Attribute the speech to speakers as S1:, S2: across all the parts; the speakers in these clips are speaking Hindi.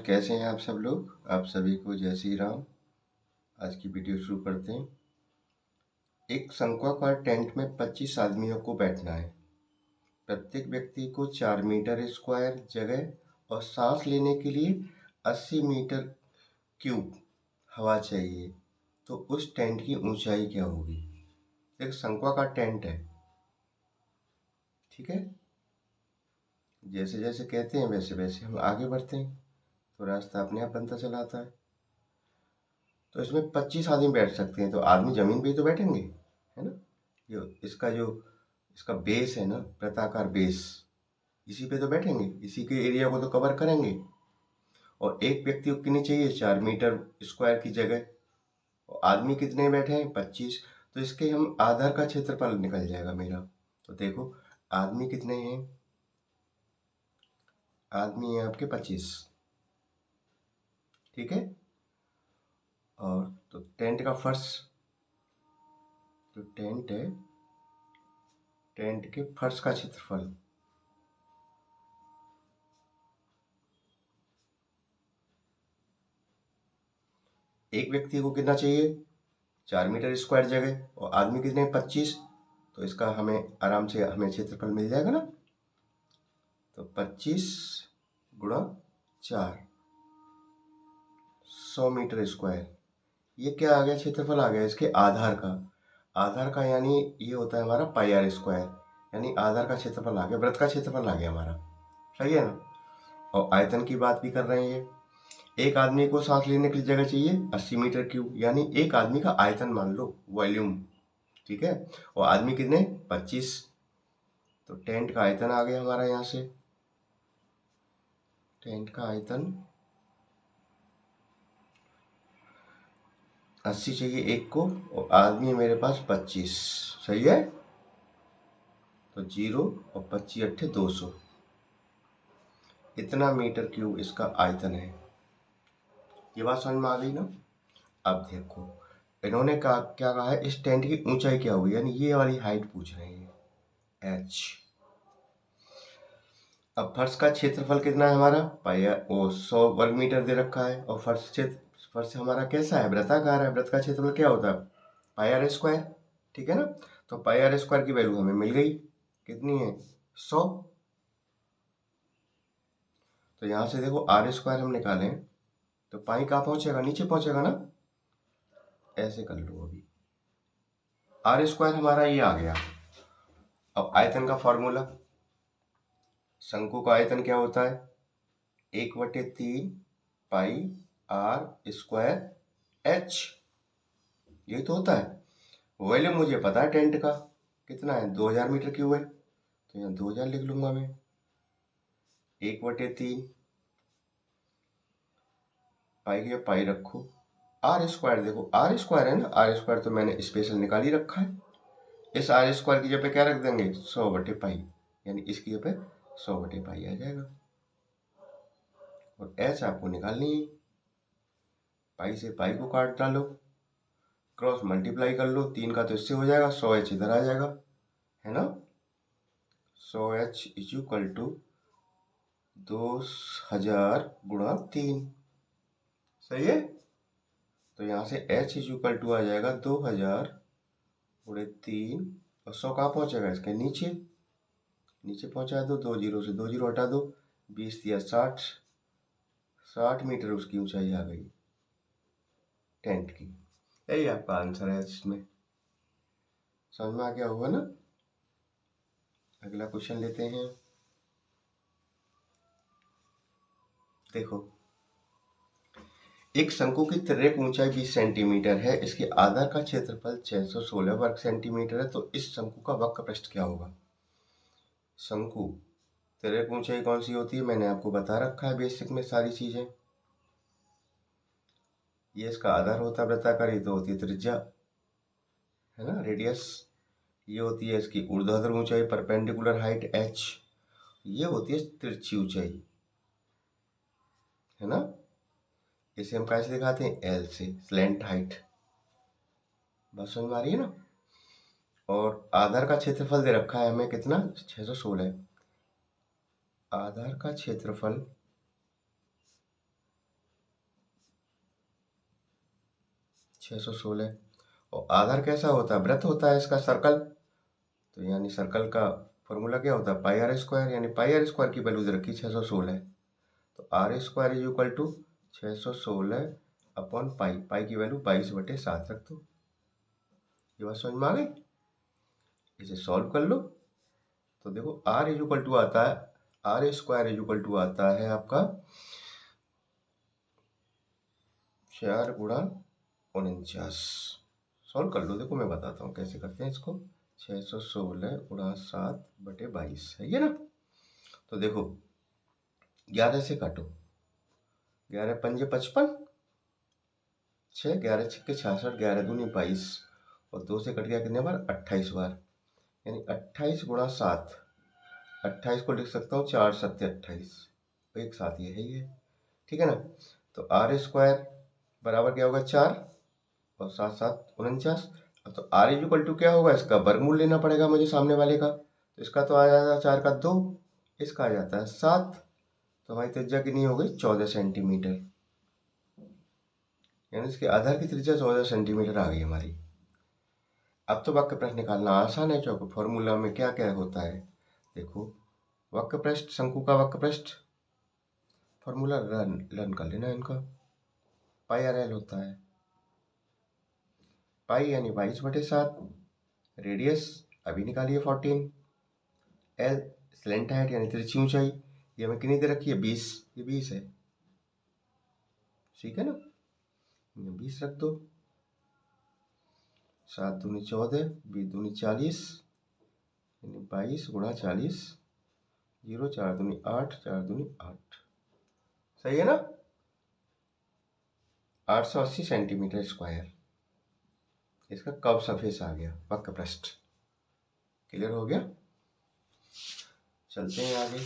S1: कैसे हैं आप सब लोग। आप सभी को जय श्री राम। आज की वीडियो शुरू करते हैं। एक शंक्वाकार टेंट में 25 आदमियों को बैठना है। प्रत्येक व्यक्ति को 4 मीटर स्क्वायर जगह और सांस लेने के लिए 80 मीटर क्यूब हवा चाहिए। तो उस टेंट की ऊंचाई क्या होगी। एक शंक्वाकार टेंट है, ठीक है। जैसे जैसे कहते हैं वैसे वैसे हम आगे बढ़ते हैं, तो रास्ता अपने आप बनता चला आता है। तो इसमें 25 आदमी बैठ सकते हैं। तो आदमी जमीन पे ही तो बैठेंगे, है ना। जो इसका बेस है ना, वृत्ताकार बेस, इसी पे तो बैठेंगे, इसी के एरिया को तो कवर करेंगे। और एक व्यक्ति को कितनी चाहिए, 4 मीटर स्क्वायर की जगह। और आदमी कितने बैठे हैं, 25। तो इसके हम आधार का क्षेत्रफल निकल जाएगा मेरा। तो देखो आदमी कितने हैं, आदमी है आपके 25, ठीक है। और तो टेंट का फर्श, जो टेंट है, टेंट के फर्श का क्षेत्रफल, एक व्यक्ति को कितना चाहिए, 4 मीटर स्क्वायर जगह, और आदमी कितने, 25। तो इसका हमें आराम से हमें क्षेत्रफल मिल जाएगा ना। तो 25 गुणा 4, 100 मीटर स्क्वायर। ये क्या आ गया, क्षेत्रफल आ गया इसके आधार का। आधार का यानी ये होता है हमारा पाई आर स्क्वायर, यानी आधार का क्षेत्रफल आ गया, वृत्त का क्षेत्रफल आ गया हमारा, सही है ना। और आयतन की बात भी कर रहे हैं ये। एक आदमी को सांस लेने के लिए जगह चाहिए 80 मीटर क्यूब, यानी एक आदमी का आयतन मान लो, वॉल्यूम, ठीक है। और आदमी कितने, 25। तो टेंट का आयतन आ गया हमारा यहाँ से। टेंट का आयतन 80 चाहिए एक को, और आदमी है मेरे पास 25, सही है। तो 0 और 25 अट्ठे 200, इतना मीटर क्यूब इसका आयतन है। ये बात समझ में आ गई ना। अब देखो इन्होंने क्या कहा है, इस टेंट की ऊंचाई क्या होगी, यानी ये वाली हाइट पूछ रहे हैं, h। अब फर्श का क्षेत्रफल कितना है हमारा, पाई वो 100 वर्ग मीटर दे रखा है। और फर्श हमारा कैसा है, वृत्ताकार है। वृत्त का क्षेत्रफल क्या होता है, पाई आर स्क्वायर, ठीक है ना। तो पाई आर स्क्वायर की वैल्यू हमें मिल गई, कितनी है, 100। तो यहाँ से देखो आर स्क्वायर हम निकालें तो पाई कहाँ पहुंचेगा, नीचे पहुंचेगा ना। ऐसे कर लो, अभी आर स्क्वायर हमारा ये आ गया। अब आयतन का फॉर्मूला, शंकु का आयतन क्या होता है, 1/3 पाई आर स्क्वायर एच, यही तो होता है। वॉल्यूम मुझे पता है टेंट का कितना है, 2000 मीटर क्यूब है। तो यहाँ 2000 लिख लूंगा मैं, 1/3 पाई के पाई रखो, आर स्क्वायर, देखो आर स्क्वायर है ना, आर स्क्वायर तो मैंने स्पेशल निकाल ही रखा है। इस आर स्क्वायर की जगह पे क्या रख देंगे, 100/पाई, यानी इसकी जगह पे 100/पाई आ जाएगा। और एच आपको निकालनी है, पाई से पाई को काट डालो, क्रॉस मल्टीप्लाई कर लो, 3 का तो इससे हो जाएगा, 100h इधर आ जाएगा, है ना। 100h इज इक्वल टू 2000 गुणा 3, सही है। तो यहाँ से h इज इक्वल टू आ जाएगा 2000 गुणे 3, और 100 कहाँ पहुँचेगा, इसके नीचे, नीचे पहुँचा दो, 2 जीरो से 2 जीरो हटा दो, 20 या 60, 60 मीटर उसकी ऊंचाई आ गई टेंट की। यही आपका आंसर है इसमें, समझ में आ गया होगा ना। अगला क्वेश्चन लेते हैं। देखो एक शंकु की तिर्यक ऊंचाई 20 सेंटीमीटर है, इसके आधार का क्षेत्रफल 616 वर्ग सेंटीमीटर है। तो इस शंकु का वक्र पृष्ठ क्या होगा। शंकु तिर्यक ऊंचाई कौन सी होती है, मैंने आपको बता रखा है बेसिक में सारी चीजें। ये इसका आधार होता है वृत्ताकार, ये तो होती है त्रिज्या, है ना, रेडियस। ये होती है इसकी ऊर्ध्वाधर ऊंचाई, परपेंडिकुलर हाइट h। ये होती है तिरछी ऊंचाई, है ना। इसे हम कैसे दिखाते हैं, L से, स्लैंट हाइट। बात समझ में आ रही है ना। और आधार का क्षेत्रफल दे रखा है हमें कितना, 616। आधार का क्षेत्रफल 616। और आधार कैसा होता है, वृत्त होता है इसका, सर्कल। तो यानी सर्कल का फॉर्मूला क्या होता है, पाई आर स्क्वायर, यानी पाई आर स्क्वायर की वैल्यू दे रखी 616। तो are square is equal to 616 upon pi, pi की वैल्यू 22/7 रख दो। ये बात समझ में आ गई। इसे सॉल्व कर लो तो देखो आर इज इक्वल टू आता है, R square is equal to आता है आपका 4 × 49। सॉल्व कर लो, देखो मैं बताता हूँ कैसे करते हैं इसको। 616 × 7/22 है ये ना। तो देखो 11 से काटो, 11 पंजे 55, 6 11 छक्के 66, 11 दूनी 22, और 2 से कट गया कितने बार, 28 बार, यानी 28 × 7। 28 को लिख सकता हूँ 4 7 28, एक साथ ये है ये, ठीक है ना। तो आर स्क्वायर बराबर क्या होगा 4 और 7 7 49। अब तो आर इज इक्वल टू क्या होगा, इसका वर्गमूल लेना पड़ेगा मुझे सामने वाले का। तो इसका तो आ जाता है 4 का 2, इसका आ जाता है 7। तो हमारी त्रिज्या कितनी हो गई, 14 सेंटीमीटर, यानी इसके आधार की त्रिज्या 14 सेंटीमीटर आ गई हमारी। अब तो वक्र पृष्ठ निकालना आसान है, क्योंकि फॉर्मूला में क्या क्या होता है। देखो वक्र पृष्ठ, शंकु का वक्र पृष्ठ, फॉर्मूला लर्न कर लेना इनका। पाई आर एल होता है, पाई यानी 22/7, रेडियस अभी निकालिए 14, एल स्लेंट हाइट यानी तिरछी ऊंचाई, ये हमें कितनी दे रखी है 20, ये 20 है, ठीक है ना। 20 रख दो, 7 दूनी 14, 20 दूनी 40, यानी 22 × 40, 0 4 दूनी 8, 4 दूनी 8, सही है ना। 880 सेंटीमीटर स्क्वायर इसका कर्व सरफेस आ गया, वक्र पृष्ठ। क्लियर हो गया, चलते हैं आगे।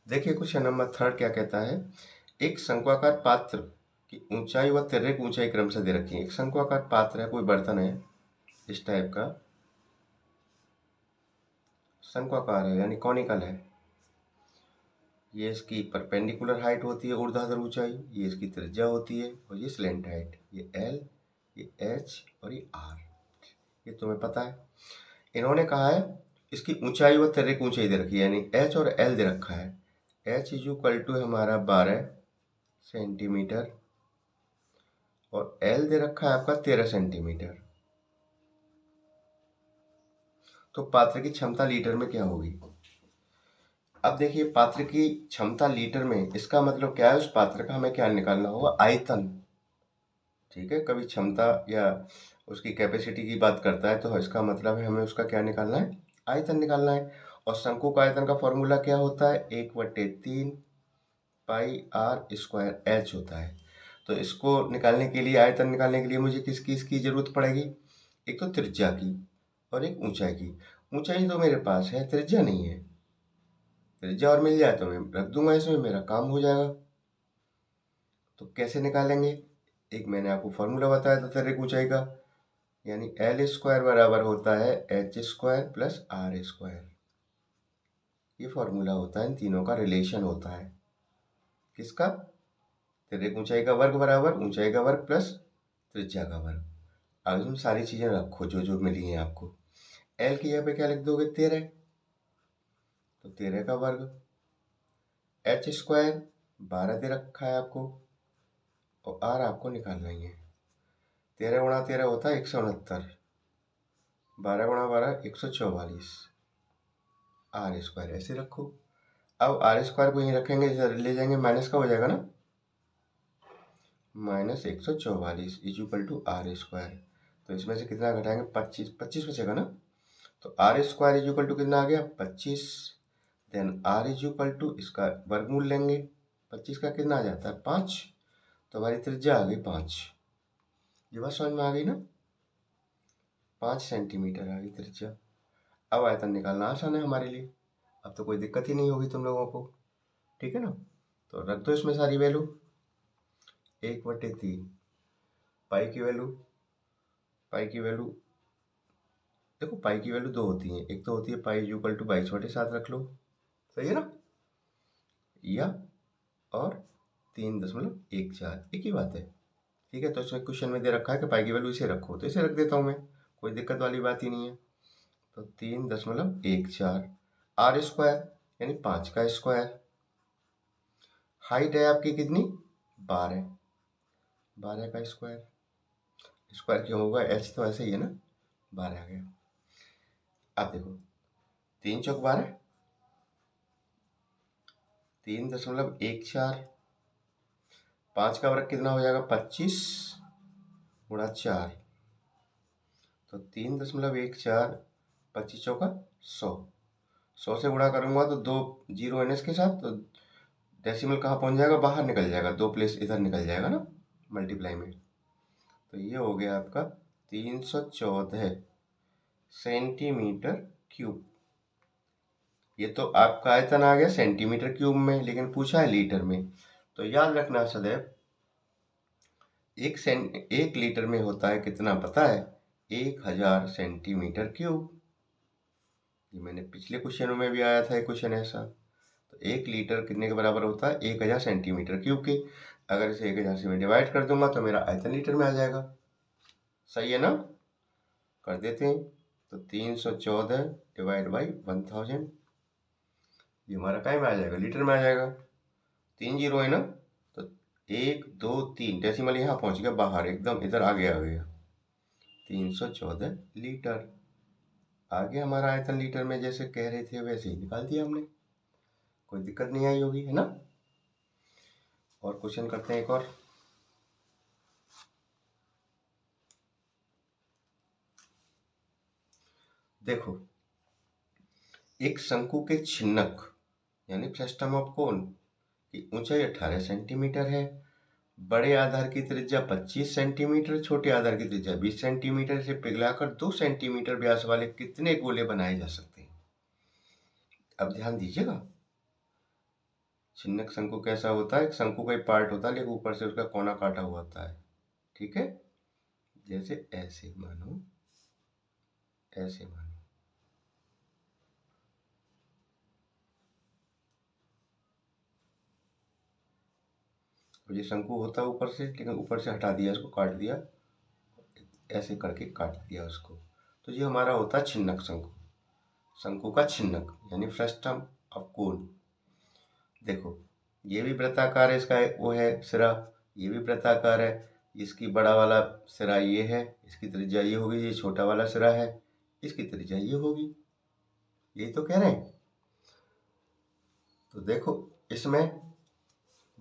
S1: देखिए क्वेश्चन नंबर 3 क्या कहता है, एक शंक्वाकार पात्र की ऊंचाई व तिर्यक ऊंचाई क्रम से दे रखी है। एक शंक्वाकार पात्र है, कोई बर्तन है इस टाइप का, शंक्वाकार है यानी कॉनिकल है। ये इसकी परपेंडिकुलर हाइट होती है, ऊर्ध्वाधर ऊंचाई, ये इसकी त्रिज्या होती है, और ये स्लेंट हाइट, ये एल, ये एच और ये आर, ये तुम्हें पता है। इन्होंने कहा है इसकी ऊंचाई व तिर्यक ऊंचाई दे रखी है, यानी एच और एल दे रखा है। एच इज इक्वल टू हमारा 12 सेंटीमीटर और एल दे रखा है आपका 13 सेंटीमीटर। तो पात्र की क्षमता लीटर में क्या होगी। अब देखिए पात्र की क्षमता लीटर में, इसका मतलब क्या है, उस पात्र का हमें क्या निकालना होगा, आयतन, ठीक है। कभी क्षमता या उसकी कैपेसिटी की बात करता है तो इसका मतलब है हमें उसका क्या निकालना है, आयतन निकालना है। और शंकु का आयतन का फॉर्मूला क्या होता है, 1/3 पाई आर स्क्वायर एच होता है। तो इसको निकालने के लिए, आयतन निकालने के लिए मुझे किसकी इसकी जरूरत पड़ेगी, एक तो त्रिज्या की और एक ऊंचाई की। ऊंचाई तो मेरे पास है, त्रिज्या नहीं है। त्रिज्या और मिल जाए तो मैं रख दूंगा इसमें, मेरा काम हो जाएगा। तो कैसे निकालेंगे, एक मैंने आपको फॉर्मूला बताया था तिर्यक ऊंचाई का, यानी एल स्क्वायर बराबर होता है H square plus R square. ये फॉर्मूला होता है, इन तीनों का रिलेशन होता है, किसका, तिर्यक ऊंचाई का वर्ग बराबर ऊंचाई का वर्ग प्लस त्रिज्या का वर्ग। अब तुम सारी चीजें रखो जो जो मिली हैं आपको। एल की जगह पे क्या लिख दोगे, 13, तो 13 का वर्ग, एच स्क्वायर 12 दे रखा है आपको, और आर आपको निकालना ही है। 13 × 13 होता है 169, 12 × 12 144, आर स्क्वायर ऐसे रखो। अब आर स्क्वायर को यहीं रखेंगे, ले जाएंगे माइनस का हो जाएगा ना, -144 is equal to R square. तो इसमें से कितना घटाएंगे, 25, 25 बचेगा ना। तो are square is equal to कितना आ गया, 25। Then R is equal to इसका वर्गमूल लेंगे, 25 का कितना आ जाता है 5, तो हमारी त्रिज्या आ गई 5। ये बात समझ में आ गई ना, 5 सेंटीमीटर आ गई त्रिज्या। अब आयतन निकालना आसान है हमारे लिए, अब तो कोई दिक्कत ही नहीं होगी तुम लोगों को, ठीक है ना। तो रख दो इसमें सारी वैल्यू, 1/3 पाई की वैल्यू, पाई की वैल्यू देखो पाई की वैल्यू दो होती है, एक तो होती है पाई इक्वल टू 22/7 रख लो, सही है ना, या और 3.14 एक ही बात है। ठीक है, तो इसमें क्वेश्चन में दे रखा है कि पाई की वैल्यू इसे रखो, तो इसे रख देता हूँ मैं, कोई दिक्कत वाली बात ही नहीं है। तो 3.14 आर स्क्वायर यानी 5 का स्क्वायर, हाइट है आपकी कितनी 12, 12 का स्क्वायर, स्क्वायर क्यों होगा, एच तो ऐसे ही है ना, 12 आ गया। अब देखो 3 × 4 = 12, 3.14, 5 का वर्ग कितना हो जाएगा 25 × 4, तो 3.14, 25 चौका 100, 100 से गुणा करूंगा तो 2 जीरो है इसके साथ, तो डेसिमल कहाँ पहुंच जाएगा, बाहर निकल जाएगा, 2 प्लेस इधर निकल जाएगा ना मल्टीप्लाई में। तो ये हो गया आपका 314 सेंटीमीटर क्यूब। ये तो आपका आयतन आ गया सेंटीमीटर क्यूब में, लेकिन पूछा है लीटर में। तो याद रखना सदैव, 1 लीटर में होता है कितना पता है, 1000 सेंटीमीटर क्यूब। ये मैंने पिछले क्वेश्चनों में भी आया था एक क्वेश्चन ऐसा। तो 1 लीटर कितने के बराबर होता है, 1000 सेंटीमीटर क्यूब के। अगर इसे 1000 से मैं डिवाइड कर दूंगा तो मेरा आयतन लीटर में आ जाएगा, सही है ना, कर देते हैं। तो 314 डिवाइड बाई 1000, ये हमारा टाइम आ जाएगा, लीटर में आ जाएगा। 3 जीरो है ना, तो 1 2 3 डेसिमल यहाँ पहुंच गया बाहर, एकदम इधर आगे आ गया, 314 लीटर। आगे हमारा आयतन लीटर में जैसे कह रहे थे वैसे ही निकाल दिया हमने, कोई दिक्कत नहीं आई होगी, है ना। और क्वेश्चन करते हैं एक और। देखो एक शंकु के छिन्नक यानी फ्रस्टम ऑफ कोन की ऊंचाई 18 सेंटीमीटर है, बड़े आधार की त्रिज्या 25 सेंटीमीटर, छोटे आधार की त्रिज्या 20 सेंटीमीटर से पिघलाकर 2 सेंटीमीटर व्यास वाले कितने गोले बनाए जा सकते हैं। अब ध्यान दीजिएगा, छिन्नक शंकु कैसा होता है, एक शंकु का ही पार्ट होता है लेकिन ऊपर से उसका कोना काटा हुआ होता है, ठीक है, जैसे ऐसे मानो, ऐसे मानो। तो ये शंकु होता है ऊपर से, लेकिन ऊपर से हटा दिया, इसको काट दिया, ऐसे करके काट दिया उसको। तो ये हमारा होता है छिन्नक शंकु, शंकु का छिन्नक यानी फ्रस्टम ऑफ कोन। देखो ये भी वृत्ताकार है, इसका वो है सिरा, ये भी वृत्ताकार है, इसकी बड़ा वाला सिरा ये है, इसकी त्रिज्या ये होगी, ये छोटा वाला सिरा है, इसकी त्रिज्या ये होगी, यही तो कह रहे हैं। तो देखो इसमें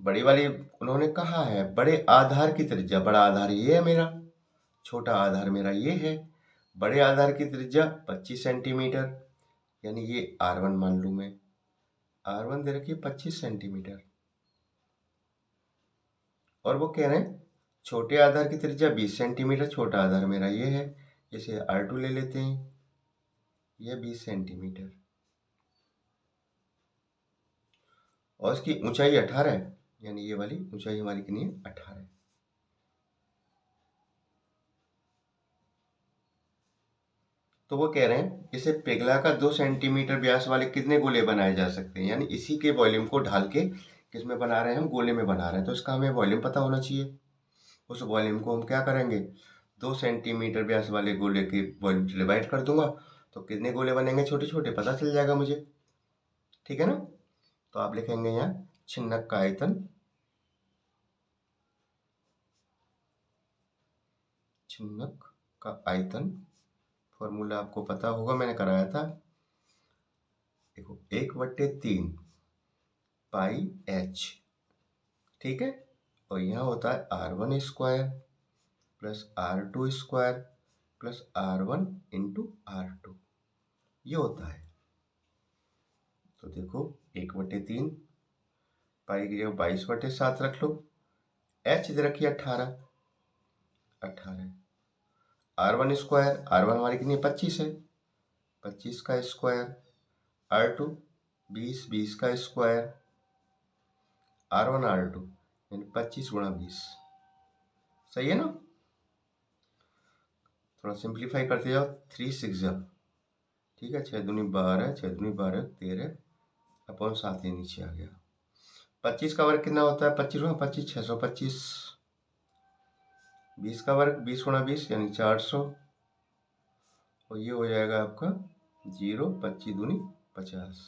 S1: बड़ी वाली उन्होंने कहा है बड़े आधार की त्रिज्या, बड़ा आधार ये है मेरा, छोटा आधार मेरा ये है, बड़े आधार की त्रिज्या 25 सेंटीमीटर, यानी ये R1 मान लूं मैं, R1 दे रखी है 25 सेंटीमीटर, और वो कह रहे हैं छोटे आधार की त्रिज्या 20 सेंटीमीटर, छोटा आधार मेरा ये है, इसे R2 ले लेते हैं, यह 20 सेंटीमीटर, और इसकी ऊंचाई 18 है, यानी ये वाली ऊंचाई हमारी कितनी है 18। तो वो कह रहे हैं इसे पिघलाकर 2 सेंटीमीटर व्यास वाले कितने गोले बनाए जा सकते हैं, यानी इसी के वॉल्यूम को ढाल के किसमें बना रहे हैं, हम गोले में बना रहे हैं, तो इसका हमें वॉल्यूम पता होना चाहिए। उस वॉल्यूम को हम क्या करेंगे, 2 सेंटीमीटर व्यास वाले गोले के वॉल्यूम से डिवाइड कर दूंगा, तो कितने गोले बनेंगे छोटे छोटे पता चल जाएगा मुझे, ठीक है ना। तो आप लिखेंगे यहाँ छिन्नक का आयतन, छिन्नक का आयतन, फॉर्मूला आपको पता होगा मैंने कराया था, देखो 1/3 पाई एच, ठीक है, और यहाँ होता है R1 square plus R2 square plus R1 into R2, ये होता है। तो देखो 1/3 पाई की जगह 22/7 रख लो, एच दे रखिए 18, 18 R1 स्क्वायर, R1 हमारी कितनी 25 है, 25 का स्क्वायर, R2 20, 20 का स्क्वायर, R1 R2 यानी 25 × 20, सही है ना। थोड़ा सिंप्लीफाई करते जाओ। 3 6 जा, ठीक है, 6 दूनी 12, 6 दूनी 12 13 अपॉन 7 ये नीचे आ गया। 25 का वर्ग कितना होता है? 25 गुणा 25 625। 20 का वर्ग 20 गुणा 20 यानी 400, और ये हो जाएगा आपका 0 25 दूनी 50।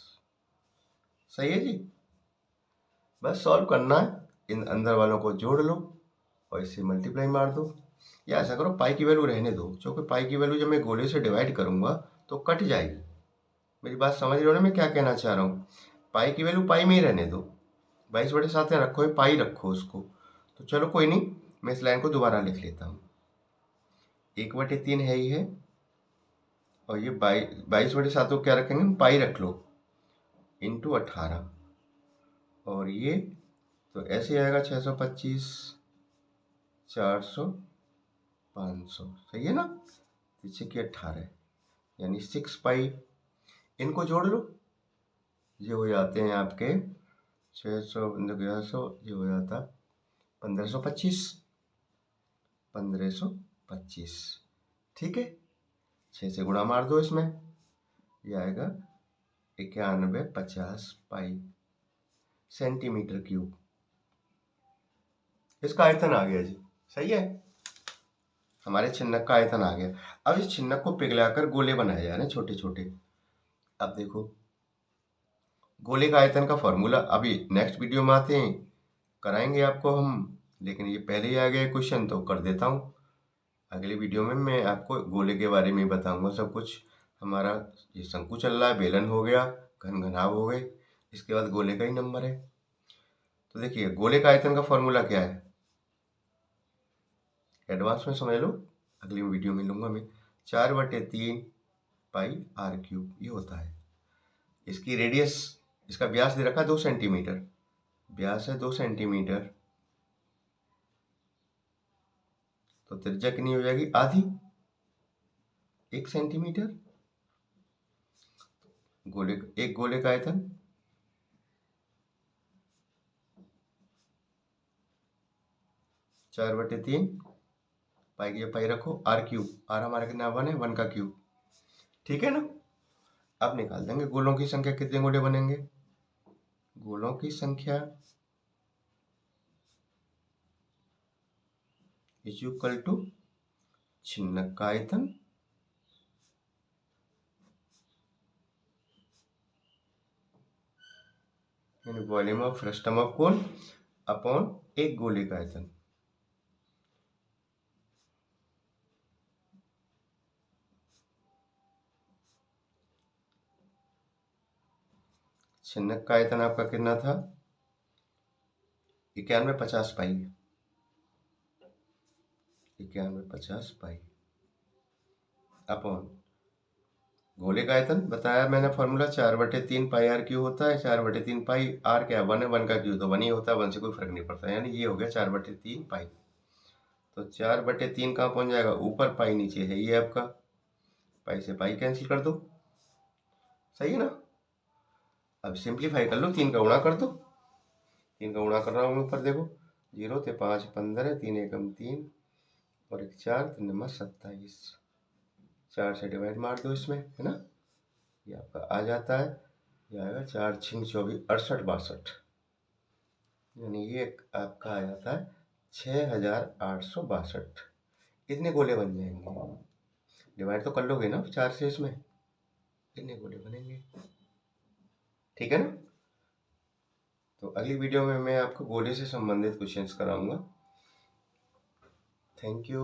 S1: सही है जी। बस सॉल्व करना है, इन अंदर वालों को जोड़ लो और इससे मल्टीप्लाई मार दो, या ऐसा करो पाई की वैल्यू रहने दो, क्योंकि पाई की वैल्यू जब मैं गोले से डिवाइड करूंगा तो कट जाएगी। मेरी बात समझ रहे हो ना मैं क्या कहना चाह रहा हूँ? पाई की वैल्यू पाई में ही रहने दो, 22/7 रखो, पाई रखो उसको। तो चलो कोई नहीं, मैं इस लाइन को दोबारा लिख लेता हूँ। 1/3 है ही है, और ये 22/7 को क्या रखेंगे? पाई रख लो, इंटू 18, और ये तो ऐसे आएगा 625 400 500। सही है ना? पीछे की 18 यानी 6 पाई। इनको जोड़ लो, ये हो जाते हैं आपके 600 1100, ये हो जाता 1525 1525। ठीक है, 6 से गुणा मार दो इसमें, ये आएगा 9150 पाई सेंटीमीटर क्यूब। इसका आयतन आ गया जी। सही है, हमारे छिन्नक का आयतन आ गया। अब इस छिन्नक को पिघलाकर गोले बनाए जा रहे हैं छोटे छोटे। अब देखो, गोले का आयतन का फॉर्मूला अभी नेक्स्ट वीडियो में आते हैं, कराएंगे आपको हम, लेकिन ये पहले ही आ गया क्वेश्चन तो कर देता हूँ। अगले वीडियो में मैं आपको गोले के बारे में बताऊंगा सब कुछ। हमारा ये शंकु चल रहा है, बेलन हो गया, घन घनाभ हो गए, इसके बाद गोले का ही नंबर है। तो देखिए गोले का आयतन का फॉर्मूला क्या है, एडवांस में समझ लो, अगली वीडियो में लूंगा मैं। 4/3 पाई r³ ये होता है। इसकी रेडियस, इसका व्यास दे रखा है 2 सेंटीमीटर, व्यास है 2 सेंटीमीटर, तो त्रिज्या कितनी हो जाएगी? आधी, 1 सेंटीमीटर। एक गोले का आयतन 4/3 पाई की पाई रखो, r³, r हमारा कितना 1 है, 1 का क्यूब। ठीक है ना? अब निकाल देंगे गोलों की संख्या, कितने गोले बनेंगे। गोलों की संख्या इज इक्वल टू छिन्नक का आयतन यानी volume of frustum of cone upon एक गोले का आयतन। छिन्नक का आयतन आपका कितना था? 9150 पाई, 9150 पाई अपॉन गोले का आयतन बताया मैंने फॉर्मूला 4/3 पाई r³ होता है। 4/3 पाई r क्या है? 1 है, 1 का क्यूब तो 1 ही होता है, 1 से कोई फर्क नहीं पड़ता, यानी ये हो गया 4/3 पाई। तो 4/3 कहाँ पहुंच जाएगा? ऊपर, पाई नीचे है, ये आपका पाई से पाई कैंसिल कर दो। सही है ना? अब सिंप्लीफाई कर लो, 3 का गुणा कर दो, 3 का गुणा कर रहा हूँ ऊपर देखो, 0 × 5 = 15, 3 × 3 और 1 4, 3 × 27, 4 से डिवाइड मार दो इसमें, है ना? ये आपका आ जाता है, ये आएगा 4 × 6 = 24, 68 62, यानी ये आपका आ जाता है 6862। कितने गोले बन जाएंगे? डिवाइड तो कर लोगे ना 4 से, इसमें कितने गोले बनेंगे? ठीक है ना? तो अगली वीडियो में मैं आपको गोले से संबंधित क्वेश्चंस कराऊंगा। Thank you.